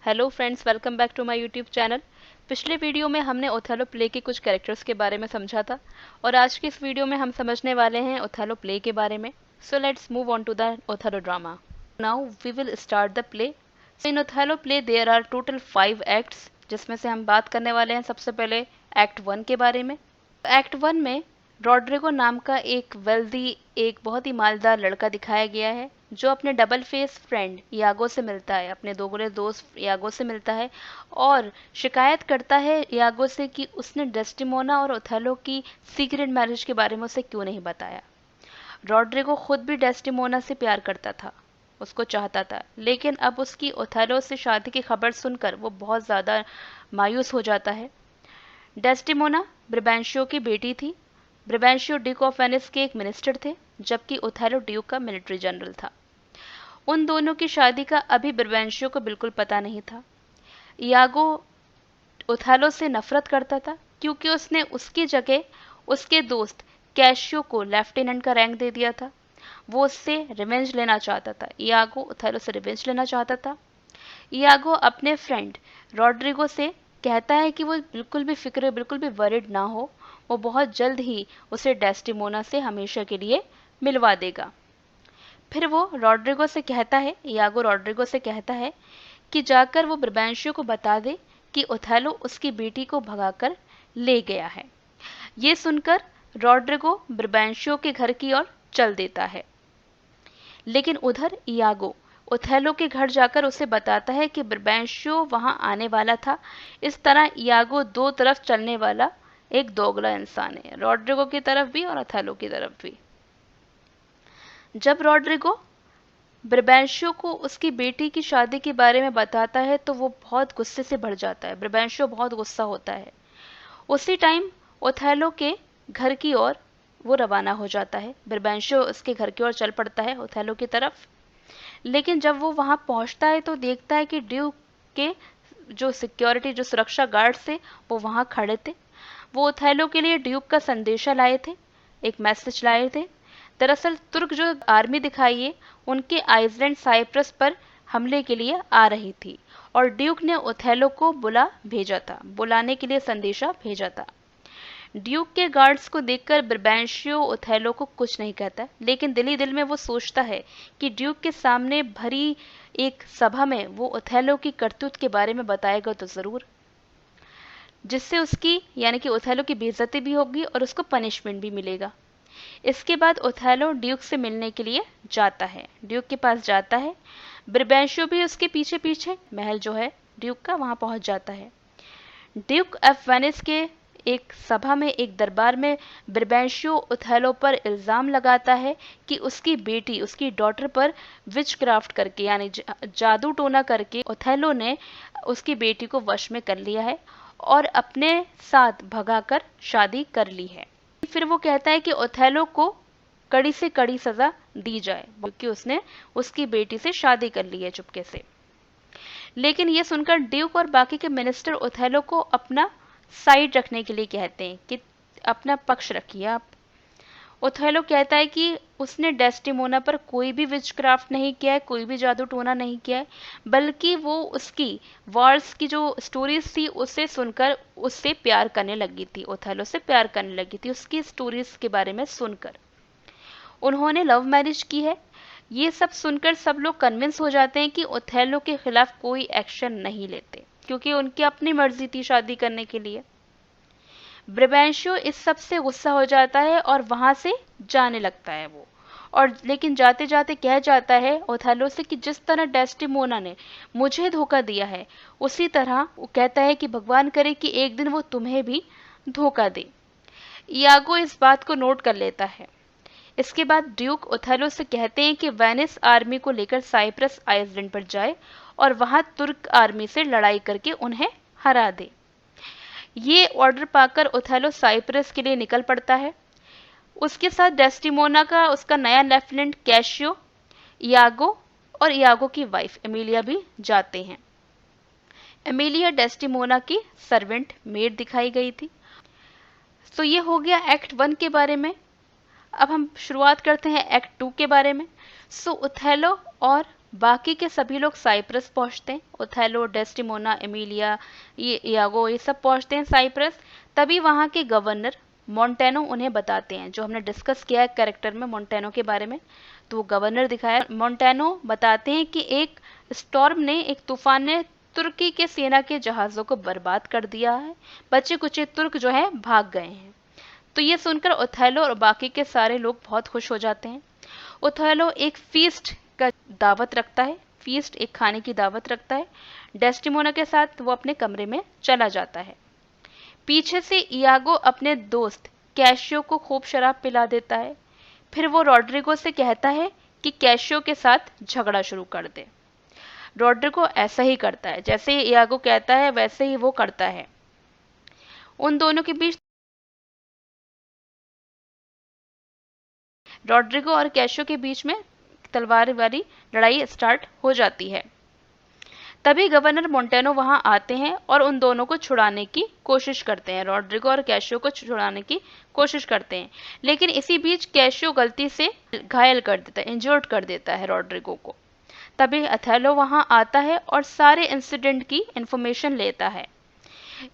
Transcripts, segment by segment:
Hello friends, welcome back to my YouTube channel. पिछले video में हमने ओथेलो प्ले के कुछ कैरेक्टर्स के बारे में समझा था और आज की इस वीडियो में हम समझने वाले हैं ओथेलो प्ले के बारे में। So let's move on to the Othello drama. Now we will start the play. So in Othello play there are total 5 acts, जिसमें से हम बात करने वाले हैं सबसे पहले एक्ट 1 के बारे में। एक्ट 1 में रॉड्रिगो नाम का एक वेल्दी, एक बहुत ही मालदार लड़का दिखाया गया है जो अपने डबल फेस फ्रेंड यागो से मिलता है, अपने दोगले दोस्त यागो से मिलता है और शिकायत करता है यागो से कि उसने डेस्टिमोना और ओथेलो की सीक्रेट मैरिज के बारे में उसे क्यों नहीं बताया। रॉड्रिगो खुद भी डेस्टिमोना से प्यार करता था, उसको चाहता था, लेकिन अब उसकी ओथेलो से शादी की खबर सुनकर वो बहुत ज़्यादा मायूस हो जाता है। डेस्टिमोना ब्रबैंशियो की बेटी थी। ब्रबैंशियो ड्यूक ऑफ वेनिस के एक मिनिस्टर थे, जबकि ओथेलो ड्यूक का मिलिट्री जनरल था। उन दोनों की शादी का अभी ब्रबैंशियो को बिल्कुल पता नहीं था। यागो ओथेलो से नफरत करता था क्योंकि उसने उसकी जगह उसके दोस्त कैशियो को लेफ्टिनेंट का रैंक दे दिया था। वो उससे रिवेंज लेना चाहता था। यागो ओथेलो से रिवेंज लेना चाहता था। यागो अपने फ्रेंड रॉड्रिगो से कहता है कि वो बिल्कुल भी फिक्र, बिल्कुल भी वरिड ना हो, वो बहुत जल्द ही उसे डेस्टिमोना से हमेशा के लिए मिलवा देगा। फिर वो रॉड्रिगो से कहता है, यागो रॉड्रिगो से कहता है कि जाकर वो ब्रबैंशियो को बता दे कि ओथेलो उसकी बेटी को भगाकर ले गया है। ये सुनकर रॉड्रिगो ब्रबैंशियो के घर की ओर चल देता है, लेकिन उधर यागो ओथेलो के घर जाकर उसे बताता है कि ब्रबैंशियो वहां आने वाला था। इस तरह यागो दो तरफ चलने वाला एक दोगला इंसान है, रॉड्रिगो की तरफ भी और ओथेलो की तरफ भी। जब रॉड्रिगो ब्रबैंशियो को उसकी बेटी की शादी के बारे में बताता है तो वो बहुत गुस्से से भर जाता है। ब्रबैंशियो बहुत गुस्सा होता है। उसी टाइम ओथेलो के घर की ओर वो रवाना हो जाता है। ब्रबैंशियो उसके घर की ओर चल पड़ता है, ओथेलो की तरफ। लेकिन जब वो वहां पहुंचता है तो देखता है कि ड्यूक के जो सिक्योरिटी, जो सुरक्षा गार्ड थे, वो वहां खड़े थे। वो ओथेलो के लिए ड्यूक का संदेशा लाए थे, एक मैसेज लाए थे। दरअसल तुर्क जो आर्मी दिखाई है, उनके आइसलैंड साइप्रस पर हमले के लिए आ रही थी और ड्यूक ने ओथेलो को बुलाने के लिए संदेशा भेजा था। ड्यूक के गार्ड्स को देखकर ब्रबैंशियो ओथेलो को कुछ नहीं कहता, लेकिन दिल ही दिल में वो सोचता है कि ड्यूक के सामने भरी एक सभा में वो ओथेलो की करतूत के बारे में बताएगा तो ज़रूर, जिससे उसकी यानी कि ओथेलो की बेइज्जती भी होगी और उसको पनिशमेंट भी मिलेगा। इसके बाद ओथेलो ड्यूक से मिलने के लिए जाता है, ड्यूक के पास जाता है। ब्रबैंशियो भी उसके पीछे पीछे महल जो है ड्यूक का, वहां पहुंच जाता है। ड्यूक ऑफ वेनिस के एक सभा में, एक दरबार में ब्रबैंशियो ओथेलो पर इल्ज़ाम लगाता है कि उसकी बेटी, उसकी डॉटर पर विच क्राफ्ट करके यानी जादू टोना करके ओथेलो ने उसकी बेटी को वश में कर लिया है और अपने साथ भगाकर शादी कर ली है। फिर वो कहता है कि ओथेलो को कड़ी से कड़ी सजा दी जाए क्योंकि उसने उसकी बेटी से शादी कर ली है चुपके से। लेकिन ये सुनकर ड्यूक और बाकी के मिनिस्टर ओथेलो को अपना साइड रखने के लिए कहते हैं कि अपना पक्ष रखिए आप। ओथेलो कहता है कि उसने डेस्टिमोना पर कोई भी विचक्राफ्ट नहीं किया है, कोई भी जादू टोना नहीं किया है, बल्कि वो उसकी वॉर्स की जो स्टोरीज थी उसे सुनकर उससे प्यार करने लगी थी, ओथेलो से प्यार करने लगी थी उसकी स्टोरीज के बारे में सुनकर। उन्होंने लव मैरिज की है। ये सब सुनकर सब लोग कन्विंस हो जाते हैं कि ओथेलो के खिलाफ कोई एक्शन नहीं लेते क्योंकि उनकी अपनी मर्जी थी शादी करने के लिए। ब्रबैंशियो इस सब से गुस्सा हो जाता है और वहां से जाने लगता है वो, और लेकिन जाते जाते कह जाता है ओथेलो से कि जिस तरह डेस्टिमोना ने मुझे धोखा दिया है, उसी तरह वो कहता है कि भगवान करे कि एक दिन वो तुम्हें भी धोखा दे। यागो इस बात को नोट कर लेता है। इसके बाद ड्यूक ओथेलो से कहते हैं कि वेनिस आर्मी को लेकर साइप्रस आइसलैंड पर जाए और वहां तुर्क आर्मी से लड़ाई करके उन्हें हरा दे। ये ऑर्डर पाकर ओथेलो साइप्रस के लिए निकल पड़ता है। उसके साथ डेस्टिमोना का उसका नया लेफ्टिनेंट कैशियो, यागो और यागो की वाइफ एमिलिया भी जाते हैं। एमिलिया डेस्टिमोना की सर्वेंट मेड दिखाई गई थी। तो ये हो गया एक्ट 1 के बारे में। अब हम शुरुआत करते हैं एक्ट 2 के बारे में। सो ओथेलो और बाकी के सभी लोग साइप्रस पहुंचते हैं। ओथेलो, डेस्टिमोना, एमिलिया, इयागो, ये सब पहुंचते हैं साइप्रस। तभी वहाँ के गवर्नर मोंटेनो उन्हें बताते हैं, जो हमने डिस्कस किया है कैरेक्टर में मोंटेनो के बारे में, तो वो गवर्नर दिखाया। मोंटेनो बताते हैं कि एक स्टॉर्म ने, एक तूफान ने तुर्की के सेना के जहाज़ों को बर्बाद कर दिया है, बचे कुचे तुर्क जो है भाग गए हैं। तो ये सुनकर ओथेलो और बाकी के सारे लोग बहुत खुश हो जाते हैं। ओथेलो एक फीस्ट का दावत रखता है, फीस्ट एक खाने की दावत रखता है। डेस्टिमोना के साथ वो अपने कमरे में चला जाता है। पीछे से इयागो अपने दोस्त कैशियो को खूब शराब पिला देता है। फिर वो रॉड्रिगो से कहता है कि कैशियो के साथ झगड़ा शुरू कर दे। रॉड्रिगो ऐसा ही करता है, जैसे ही इयागो कहता है वैसे ही वो करता है। उन दोनों के बीच रॉड्रिगो और कैशियो के बीच में तलवार वाली लड़ाई स्टार्ट हो जाती है। तभी गवर्नर मोंटेनो वहां आते हैं और उन दोनों को छुड़ाने की कोशिश करते हैं। रॉड्रिगो और कैशियो को छुड़ाने की कोशिश करते हैं, लेकिन इसी बीच कैशियो गलती से घायल कर देता है, इंजर्ड कर देता है रॉड्रिगो को। तभी ओथेलो वहां आता है और सारे इंसिडेंट की इंफॉर्मेशन लेता है।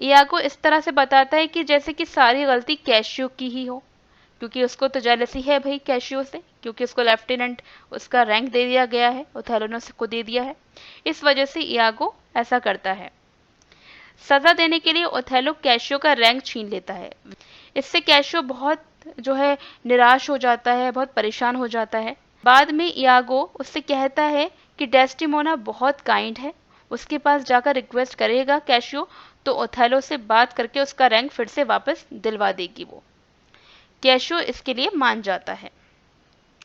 इयागो इस तरह से बताता है कि जैसे कि सारी गलती कैशियो की ही हो, क्योंकि उसको तो जेलसी है भाई कैशियो से, क्योंकि उसको लेफ्टिनेंट उसका रैंक दे दिया गया है, ओथेलो ने उसको दे दिया है। इस वजह से इयागो ऐसा करता है। सजा देने के लिए ओथेलो कैशियो का रैंक छीन लेता है। इससे कैशियो बहुत जो है निराश हो जाता है, बहुत परेशान हो जाता है। बाद में इयागो उससे कहता है कि डेस्टिमोना बहुत काइंड है, उसके पास जाकर रिक्वेस्ट करेगा कैशियो, तो ओथेलो से बात करके उसका रैंक फिर से वापस दिलवा देगी वो। कैशियो इसके लिए मान जाता है।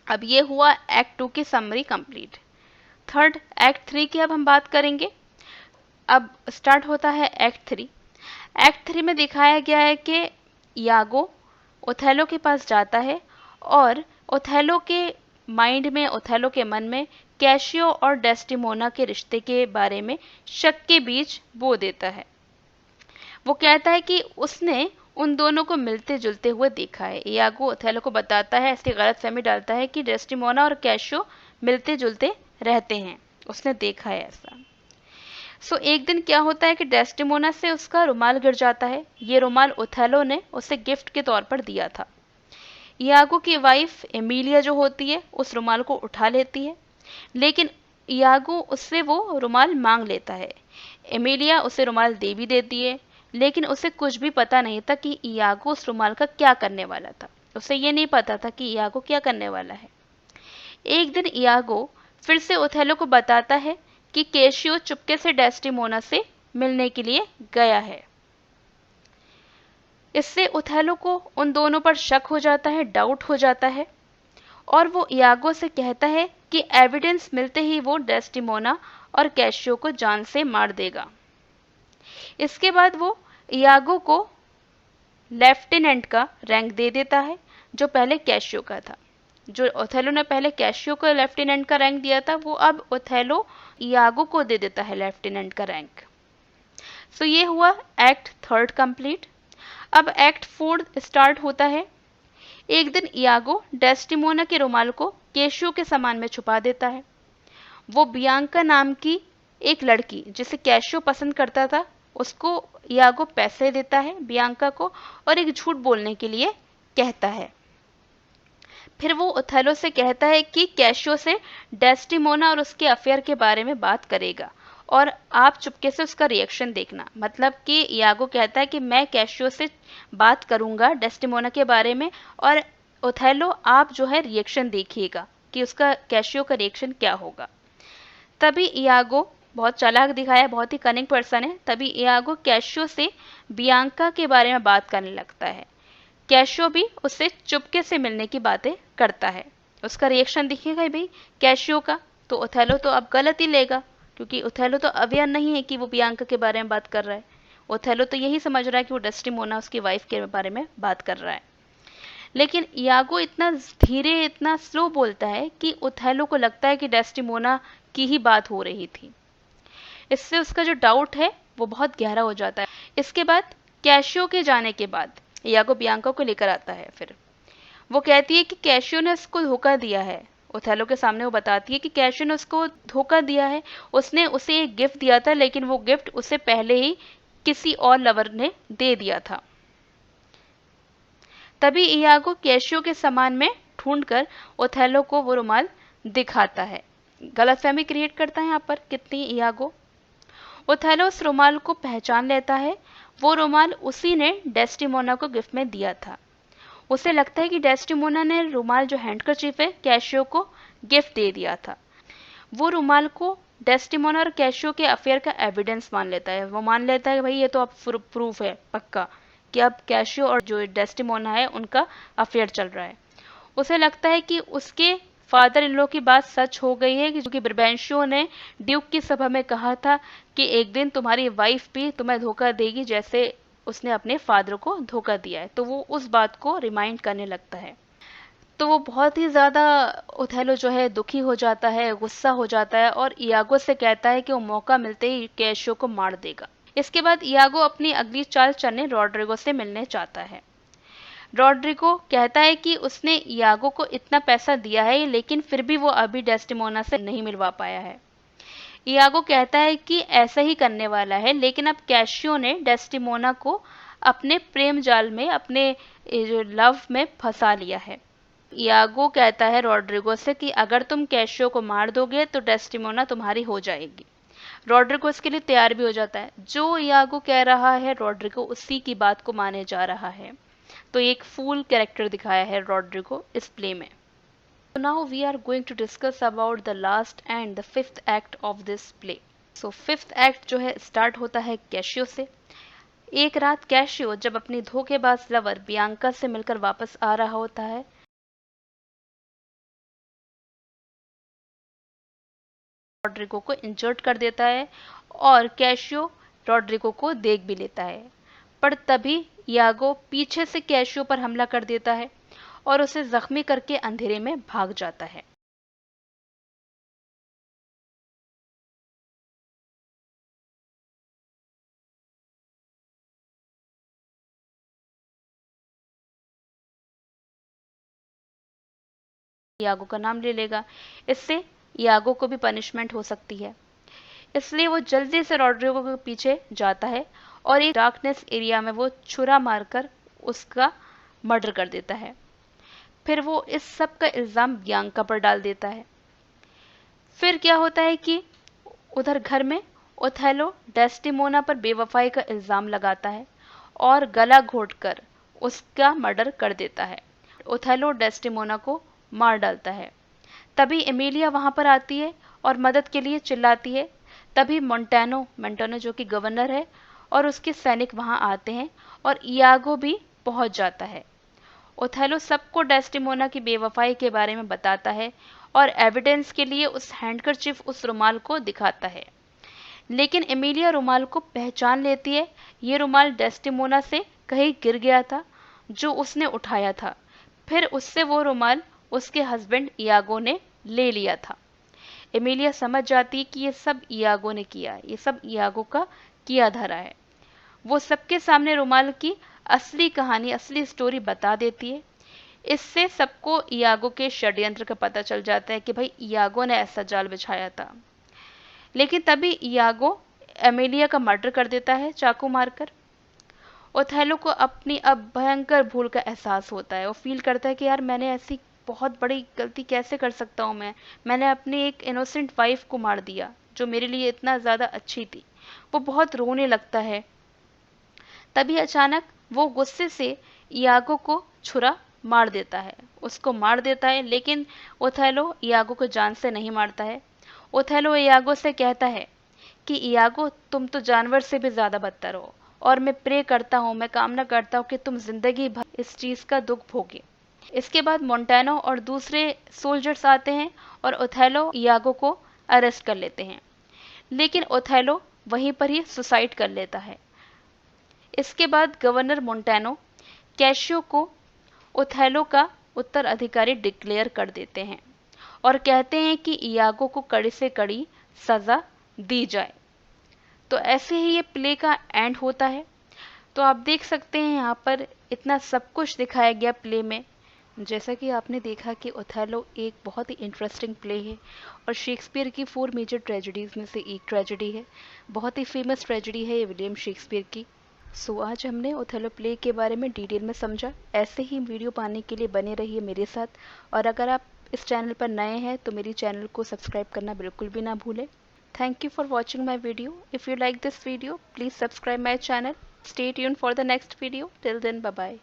अब ये हुआ एक्ट 2 की समरी कंप्लीट। थर्ड एक्ट 3 की अब हम बात करेंगे। अब स्टार्ट होता है एक्ट 3। एक्ट 3 में दिखाया गया है कि यागो ओथेलो के पास जाता है और ओथेलो के माइंड में, ओथेलो के मन में कैशियो और डेस्टिमोना के रिश्ते के बारे में शक के बीज बो देता है। वो कहता है कि उसने उन दोनों को मिलते जुलते हुए देखा है। इयागो ओथेलो को बताता है, ऐसी गलतफहमी डालता है कि डेस्टिमोना और कैशियो मिलते जुलते रहते हैं, उसने देखा है ऐसा। सो एक दिन क्या होता है कि डेस्टिमोना से उसका रुमाल गिर जाता है। ये रुमाल ओथेलो ने उसे गिफ्ट के तौर पर दिया था। इयागो की वाइफ एमिलिया जो होती है उस रुमाल को उठा लेती है, लेकिन इयागो उससे वो रुमाल मांग लेता है। एमिलिया उसे रुमाल दे भी देती है, लेकिन उसे कुछ भी पता नहीं था कि इयागो उस रुमाल का क्या करने वाला था। उसे ये नहीं पता था कि इयागो क्या करने वाला है। एक दिन इयागो फिर से ओथेलो को बताता है कि कैशियो चुपके से डेस्टिमोना से मिलने के लिए गया है। इससे ओथेलो को उन दोनों पर शक हो जाता है, डाउट हो जाता है, और वो इयागो से कहता है कि एविडेंस मिलते ही वो डेस्टिमोना और कैशियो को जान से मार देगा। इसके बाद वो इयागो को लेफ्टिनेंट का रैंक दे देता है, जो पहले कैशियो का था। जो ओथेलो ने पहले कैशियो को लेफ्टिनेंट का रैंक दिया था, वो अब ओथेलो इयागो को दे देता है लेफ्टिनेंट का रैंक। सो ये हुआ एक्ट 3 कंप्लीट। अब एक्ट 4 स्टार्ट होता है। एक दिन इयागो डेस्टिमोना के रुमाल को कैशियो के सामान में छुपा देता है। वो बियांका नाम की एक लड़की, जिसे कैशियो पसंद करता था, उसको इयागो पैसे देता है बियांका को, और एक झूठ बोलने के लिए कहता है। फिर वो ओथेलो से कहता है कि कैशियो से डेस्टिमोना और उसके अफेयर के बारे में बात करेगा, और आप चुपके से उसका रिएक्शन देखना। मतलब कि इयागो कहता है कि मैं कैशियो से बात करूंगा डेस्टिमोना के बारे में, और ओथेलो आप जो है रिएक्शन देखिएगा कि उसका कैशियो का रिएक्शन क्या होगा। तभी इयागो बहुत चालाक दिखाया, बहुत ही कनिंग पर्सन है। तभी इयागो कैशियो से बियांका के बारे में बात करने लगता है। कैशियो भी उससे चुपके से मिलने की बातें करता है। उसका रिएक्शन दिखेगा भाई कैशियो का, तो ओथेलो तो अब गलत ही लेगा, क्योंकि ओथेलो तो अवेयर नहीं है कि वो बियांका के बारे में बात कर रहा है। ओथेलो तो यही समझ रहा है कि वो डेस्टिमोना उसकी वाइफ के बारे में बात कर रहा है। लेकिन इयागो इतना धीरे, इतना स्लो बोलता है कि ओथेलो को लगता है कि डेस्टिमोना की ही बात हो रही थी। इससे उसका जो डाउट है वो बहुत गहरा हो जाता है। इसके बाद कैशियो के जाने के बाद इयागो बियांका को लेकर आता है। फिर वो कहती है कि कैशियो ने उसको धोखा दिया है, ओथेलो के सामने वो बताती है कि कैशियो ने उसको धोखा दिया है, उसने उसे एक गिफ्ट दिया था लेकिन वो गिफ्ट उसे पहले ही किसी और लवर ने दे दिया था। तभी इयागो कैशियो के सामान में ढूंढकर ओथेलो को वो रुमाल दिखाता है। गलतफहमी क्रिएट करता है यहाँ पर कितनी इयागो। ओथेलो उस रुमाल को पहचान लेता है, वो रुमाल उसी ने डेस्टिमोना को गिफ्ट में दिया था। उसे लगता है कि डेस्टिमोना ने रुमाल जो हैंडकरचीफ है कैशियो को गिफ्ट दे दिया था। वो रुमाल को डेस्टिमोना और कैशियो के अफेयर का एविडेंस मान लेता है। वो मान लेता है कि भाई ये तो अब प्रूफ है पक्का कि अब कैशियो और जो डेस्टिमोना है उनका अफेयर चल रहा है। उसे लगता है कि उसके फादर इन लॉ की बात सच हो गई है, क्योंकि ब्रबेंशियो ने ड्यूक की सभा में कहा था कि एक दिन तुम्हारी वाइफ भी तुम्हें धोखा देगी जैसे उसने अपने फादर को धोखा दिया है। तो वो उस बात को रिमाइंड करने लगता है। तो वो बहुत ही ज़्यादा ओथेलो जो है दुखी हो जाता है, गुस्सा हो जाता है और इयागो से कहता है कि वो मौका मिलते ही कैशियो को मार देगा। इसके बाद इयागो अपनी अगली चाल चलने रॉड्रिगो से मिलने चाहता है। रॉड्रिगो कहता है कि उसने इयागो को इतना पैसा दिया है लेकिन फिर भी वो अभी डेस्टिमोना से नहीं मिलवा पाया है। इयागो कहता है कि ऐसा ही करने वाला है, लेकिन अब कैशियो ने डेस्टिमोना को अपने प्रेम जाल में, अपने लव में फंसा लिया है। इयागो कहता है रॉड्रिगो से कि अगर तुम कैशियो को मार दोगे तो डेस्टिमोना तुम्हारी हो जाएगी। रॉड्रिगो इसके लिए तैयार भी हो जाता है। जो इयागो कह रहा है रॉड्रिगो उसी की बात को माने जा रहा है। तो एक फूल कैरेक्टर दिखाया है रॉड्रिगो इस प्ले में। So now we are going to discuss about the last and the fifth act of this play. So fifth act जो है स्टार्ट होता है कैशियो से। एक रात कैशियो जब अपनी धोखेबाज लवर बियांका से मिलकर वापस आ रहा होता है, रॉड्रिगो को इंजर्ट कर देता है और कैशियो रॉड्रिगो को देख भी लेता है। पर तभी इयागो पीछे से कैशियो पर हमला कर देता है और उसे जख्मी करके अंधेरे में भाग जाता है। इयागो का नाम ले लेगा, इससे इयागो को भी पनिशमेंट हो सकती है। इसलिए वो जल्दी से रॉड्रिगो के पीछे जाता है और एक डार्कनेस एरिया में वो छुरा मारकर उसका मर्डर कर देता है। फिर वो इस सब का इल्ज़ाम बियांका पर डाल देता है। फिर क्या होता है कि उधर घर में ओथेलो डेस्टिमोना पर बेवफाई का इल्ज़ाम लगाता है और गला घोंटकर उसका मर्डर कर देता है। ओथेलो डेस्टिमोना को मार डालता है। तभी एमिलिया वहाँ पर आती है और मदद के लिए चिल्लाती है। तभी मोंटेनो जो कि गवर्नर है और उसके सैनिक वहाँ आते हैं और इयागो भी पहुँच जाता है। ओथेलो सबको डेस्टिमोना की बेवफाई के बारे में बताता है और एविडेंस के लिए उस हैंडकरचीफ, उस रुमाल को दिखाता है। लेकिन एमिलिया रुमाल को पहचान लेती है। ये रुमाल डेस्टिमोना से कहीं गिर गया था जो उसने उठाया था। फिर उससे वो रुमाल उसके हस्बैंड इयागो ने ले लिया था। एमिलिया समझ जाती है कि ये सब इयागो ने किया है, ये सब इयागो का किया धरा है। वो सबके सामने रुमाल की असली कहानी, असली स्टोरी बता देती है। इससे सबको इयागो के षड्यंत्र का पता चल जाता है कि भाई इयागो ने ऐसा जाल बिछाया था। लेकिन तभी इयागो एमिलिया का मर्डर कर देता है चाकू मारकर। ओथेलो को अपनी अब भयंकर भूल का एहसास होता है। वो फील करता है कि यार मैंने ऐसी बहुत बड़ी गलती कैसे कर सकता हूँ मैंने अपनी एक इनोसेंट वाइफ को मार दिया जो मेरे लिए इतना ज़्यादा अच्छी थी। वो बहुत रोने लगता है। तभी अचानक वो गुस्से से इयागो को छुरा मार देता है, उसको मार देता है। लेकिन ओथेलो इयागो को जान से नहीं मारता है। ओथेलो इयागो से कहता है कि इयागो तुम तो जानवर से भी ज़्यादा बदतर हो और मैं प्रे करता हूँ, मैं कामना करता हूँ कि तुम जिंदगी भर इस चीज़ का दुख भोगे। इसके बाद मोंटेनो और दूसरे सोल्जर्स आते हैं और ओथेलो इयागो को अरेस्ट कर लेते हैं। लेकिन ओथेलो वहीं पर ही सुसाइड कर लेता है। इसके बाद गवर्नर मोंटेनो कैशियो को ओथेलो का उत्तराधिकारी डिक्लेयर कर देते हैं और कहते हैं कि इयागो को कड़ी से कड़ी सज़ा दी जाए। तो ऐसे ही ये प्ले का एंड होता है। तो आप देख सकते हैं यहाँ पर इतना सब कुछ दिखाया गया प्ले में। जैसा कि आपने देखा कि ओथेलो एक बहुत ही इंटरेस्टिंग प्ले है और शेक्सपियर की 4 मेजर ट्रेजेडीज़ में से एक ट्रेजेडी है। बहुत ही फेमस ट्रेजेडी है ये विलियम शेक्सपियर की। आज हमने ओथेलो प्ले के बारे में डिटेल में समझा। ऐसे ही वीडियो पाने के लिए बने रहिए मेरे साथ, और अगर आप इस चैनल पर नए हैं तो मेरी चैनल को सब्सक्राइब करना बिल्कुल भी ना भूलें। Thank you for watching my video. If you like this video, please subscribe my channel. Stay tuned for the next video. Till then, bye bye.